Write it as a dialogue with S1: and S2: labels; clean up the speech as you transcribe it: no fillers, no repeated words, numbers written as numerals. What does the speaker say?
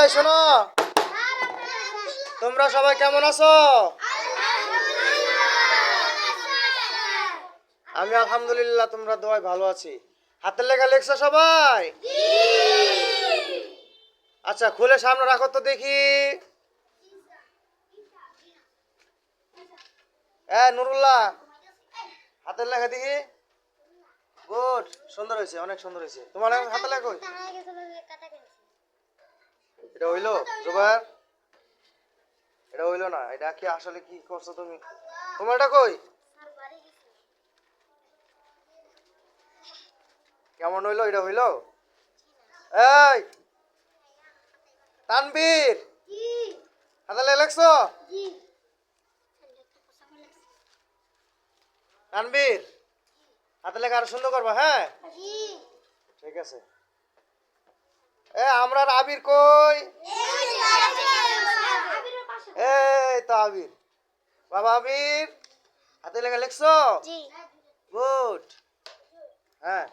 S1: এই শোনো, তোমরা সবাই কেমন আছো? আমি আলহামদুলিল্লাহ, তোমরা দোয়ায় ভালো আছি। হাতের লেখা লেখছো সবাই? আচ্ছা, খুলে সামনে রাখো তো দেখি। নুরুল্লাহ, হাতের লেখা দেখি। গুড, সুন্দর হয়েছে, অনেক সুন্দর হয়েছে। তোমার হাতের লেখা কই? এটা হইলো জুবাইর? এটা হইলো না। এটা কি আসলে কি করছো তুমি? তোমার এটা কই? কেমন হইলো? এটা হইলো? এই তানবীর, হাতের লেখা লেখছো? তানবীর, হাতের লেখা আরো সুন্দর করবা। হ্যাঁ, ঠিক আছে। আমরা আবির কই? এই তো আবির। বাবা আবির, হাতে লেখা লিখছো? গুড। হ্যাঁ।